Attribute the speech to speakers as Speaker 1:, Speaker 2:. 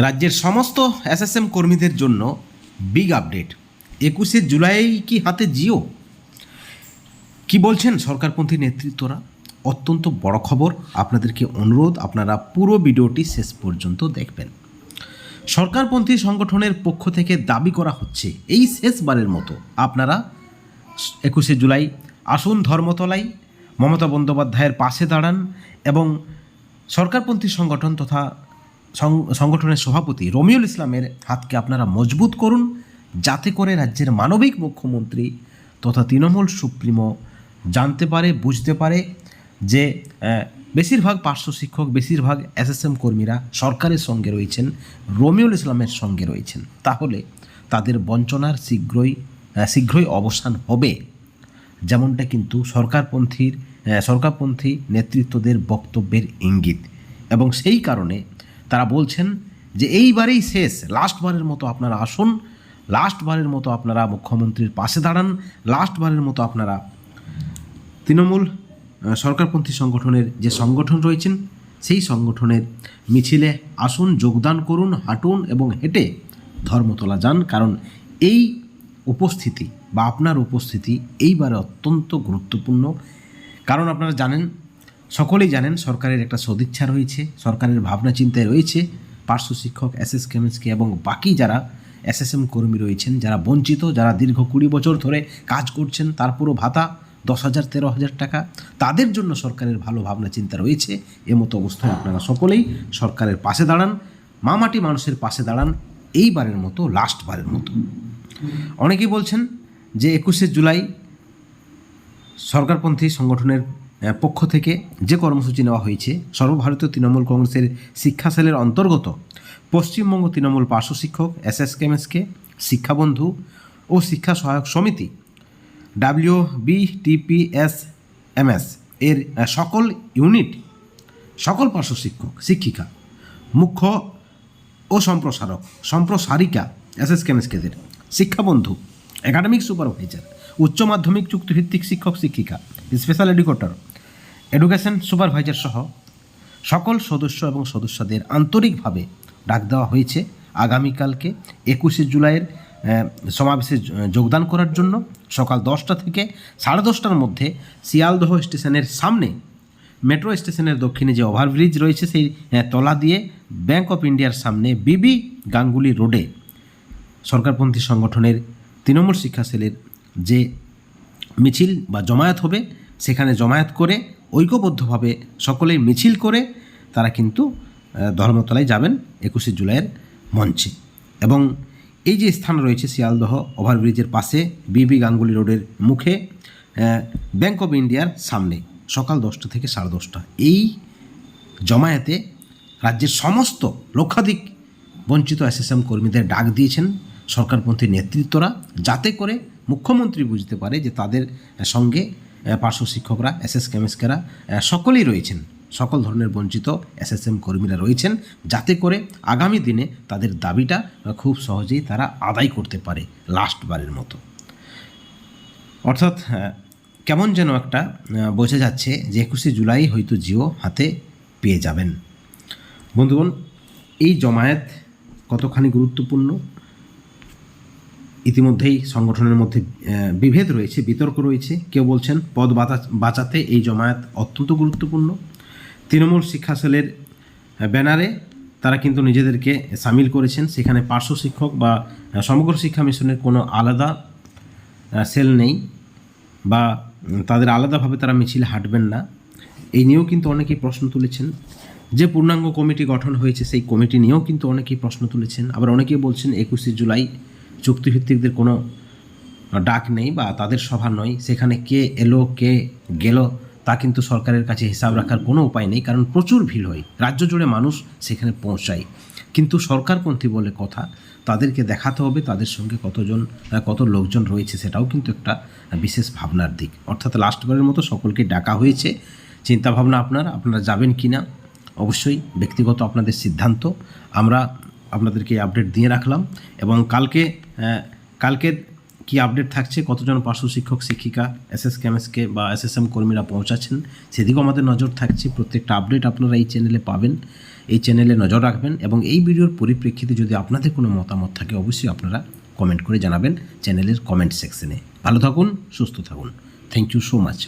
Speaker 1: রাজ্যের সমস্ত এসএসএম কর্মীদের জন্য বিগ আপডেট। 21শে জুলাই কি হাতে জিও? কি বলছেন সরকারপন্থী নেতৃত্বরা? অত্যন্ত বড় খবর। আপনাদেরকে অনুরোধ, আপনারা পুরো ভিডিওটি শেষ পর্যন্ত দেখবেন। সরকারপন্থী সংগঠনের পক্ষ থেকে দাবি করা হচ্ছে, এই শেষবারের মতো আপনারা 21শে জুলাই আসুন ধর্মতলায়, মমতা বন্দ্যোপাধ্যায়ের পাশে দাঁড়ান এবং সরকারপন্থী সংগঠন তথা সংগঠনের সভাপতি রমিউল ইসলামের হাতকে আপনারা মজবুত করুন, যাতে করে রাজ্যের মানবিক মুখ্যমন্ত্রী তথা তৃণমূল সুপ্রিমো জানতে পারে, বুঝতে পারে যে বেশিরভাগ পার্শ্ব শিক্ষক, বেশিরভাগ এসএসএম কর্মীরা সরকারের সঙ্গে রয়েছেন, রমিউল ইসলামের সঙ্গে রয়েছেন। তাহলে তাদের বঞ্চনার শীঘ্রই অবসান হবে, যেমনটা কিন্তু সরকারপন্থী নেতৃত্বদের বক্তব্যের ইঙ্গিত। এবং সেই কারণে তারা বলছেন যে এইবারেই শেষ, লাস্টবারের মতো আপনারা আসুন, লাস্টবারের মতো আপনারা মুখ্যমন্ত্রীর পাশে দাঁড়ান, লাস্টবারের মতো আপনারা তৃণমূল সরকারপন্থী সংগঠনের যে সংগঠন রয়েছেন সেই সংগঠনের মিছিলে আসুন, যোগদান করুন, হাঁটুন এবং হেঁটে ধর্মতলা যান। কারণ এই উপস্থিতি বা আপনার উপস্থিতি এইবারে অত্যন্ত গুরুত্বপূর্ণ। কারণ আপনারা জানেন, সকলেই জানেন, সরকারের একটা সদিচ্ছা রয়েছে, সরকারের ভাবনা চিন্তায় রয়েছে পার্শ্ব শিক্ষক, এসএসকেএমএসকে এবং বাকি যারা এসএসএম কর্মী রয়েছেন, যারা বঞ্চিত, যারা দীর্ঘ 20 বছর ধরে কাজ করছেন, তারপরও ভাতা 10,000 13,000 টাকা, তাদের জন্য সরকারের ভালো ভাবনা চিন্তা রয়েছে। এমতো অবস্থায় আপনারা সকলেই সরকারের পাশে দাঁড়ান, মামাটি মানুষের পাশে দাঁড়ান, এইবারের মতো, লাস্টবারের মতো। অনেকেই বলছেন যে 21শে জুলাই সরকারপন্থী সংগঠনের পক্ষ থেকে যে কর্মসূচি নেওয়া হয়েছে, সর্বভারতীয় তৃণমূল কংগ্রেসের শিক্ষা সেলের অন্তর্গত পশ্চিমবঙ্গ তৃণমূল পার্শ্ব শিক্ষক, এসএসকেএমএসকে, শিক্ষাবন্ধু ও শিক্ষা সহায়ক সমিতি WBTPSMS এর সকল ইউনিট, সকল পার্শ্ব শিক্ষক, শিক্ষিকা, মুখ্য ও সম্প্রসারিকা এসএসকেএমএসকেদের, শিক্ষাবন্ধু, একাডেমিক সুপারভাইজার, উচ্চ মাধ্যমিক চুক্তিভিত্তিক শিক্ষক শিক্ষিকা, স্পেশাল এডুকেটর, এডুকেশন সুপারভাইজার সহ সকল সদস্য এবং সদস্যদের আন্তরিকভাবে ডাক দেওয়া হয়েছে আগামীকালকে 21শে জুলাইয়ের সমাবেশে যোগদান করার জন্য। সকাল 10টা থেকে 10:30টার মধ্যে শিয়ালদহ স্টেশনের সামনে, মেট্রো স্টেশনের দক্ষিণে যে ওভারব্রিজ রয়েছে সেই তলা দিয়ে ব্যাংক অফ ইন্ডিয়ার সামনে বিবি গাঙ্গুলি রোডে সরকারপন্থী সংগঠনের তৃণমূল শিক্ষা সেলের যে মিছিল বা জমায়েত হবে, সেখানে জমায়েত করে ঐক্যবদ্ধভাবে সকলেই মিছিল করে তারা কিন্তু ধর্মতলায় যাবেন 21শে জুলাইয়ের মঞ্চে। এবং এই যে স্থান রয়েছে শিয়ালদহ ওভারব্রিজের পাশে বিবি গাঙ্গুলি রোডের মুখে ব্যাংক অফ ইন্ডিয়ার সামনে সকাল 10টা থেকে 10:30। এই জমায়েতে রাজ্যের সমস্ত লক্ষাধিক বঞ্চিত এসএসএম কর্মীদের ডাক দিয়েছেন সরকারপন্থী নেতৃত্বরা, যাতে করে মুখ্যমন্ত্রী বুঝতে পারে যে তাদের সঙ্গে পার্শ্ব শিক্ষকরা, এসএসকেএমএসকেরা সকলেই রয়েছেন, সকল ধরনের বঞ্চিত এসএসএম কর্মীরা রয়েছেন, যাতে করে আগামী দিনে তাদের দাবিটা খুব সহজেই তারা আদায় করতে পারে লাস্টবারের মতো। অর্থাৎ কেমন যেন একটা বোঝা যাচ্ছে যে 21শে জুলাই হয়তো জিও হাতে পেয়ে যাবেন। বন্ধুগণ, এই জমায়েত কতখানি গুরুত্বপূর্ণ, ইতিমধ্যেই সংগঠনের মধ্যে বিভেদ রয়েছে, বিতর্ক রয়েছে। কেউ বলছেন পদ বাঁচাতে এই জমায়েত অত্যন্ত গুরুত্বপূর্ণ। তৃণমূল শিক্ষা সেলের ব্যানারে তারা কিন্তু নিজেদেরকে সামিল করেছেন, সেখানে পার্শ্ব শিক্ষক বা সমগ্র শিক্ষা মিশনের কোনো আলাদা সেল নেই বা তাদের আলাদাভাবে তারা মিছিলে হাঁটবেন না। এই নিয়েও কিন্তু অনেকেই প্রশ্ন তুলেছেন। যে পূর্ণাঙ্গ কমিটি গঠন হয়েছে সেই কমিটি নিয়েও কিন্তু অনেকেই প্রশ্ন তুলেছেন। আবার অনেকেই বলছেন 21শে জুলাই চুক্তিভিত্তিকদের কোনো ডাক নেই বা তাদের সভা নয়, সেখানে কে এলো কে গেল তা কিন্তু সরকারের কাছে হিসাব রাখার কোনো উপায় নেই, কারণ প্রচুর ভিড় হয়, রাজ্য জুড়ে মানুষ সেখানে পৌঁছায়। কিন্তু সরকারপন্থী বলে কথা, তাদেরকে দেখাতে হবে তাদের সঙ্গে কত লোকজন রয়েছে, সেটাও কিন্তু একটা বিশেষ ভাবনার দিক। অর্থাৎ লাস্টবারের মতো সকলকে ডাকা হয়েছে। চিন্তাভাবনা আপনারা যাবেন কি না অবশ্যই ব্যক্তিগত আপনাদের সিদ্ধান্ত। আমরা আপনাদেরকে আপডেট দিয়ে রাখলাম এবং কালকের কি আপডেট থাকছে, কতজন পার্শ্ব শিক্ষক শিক্ষিকা, এসএসকেএমএসকে বা এসএসএম কর্মীরা পৌঁছাচ্ছেন, সেদিকেও আমাদের নজর থাকছে। প্রত্যেকটা আপডেট আপনারা এই চ্যানেলে পাবেন এই চ্যানেলে নজর রাখবেন এবং এই ভিডিওর পরিপ্রেক্ষিতে যদি আপনাদের কোনো মতামত থাকে অবশ্যই আপনারা কমেন্ট করে জানাবেন চ্যানেলের কমেন্ট সেকশনে। ভালো থাকুন, সুস্থ থাকুন। Thank you so much.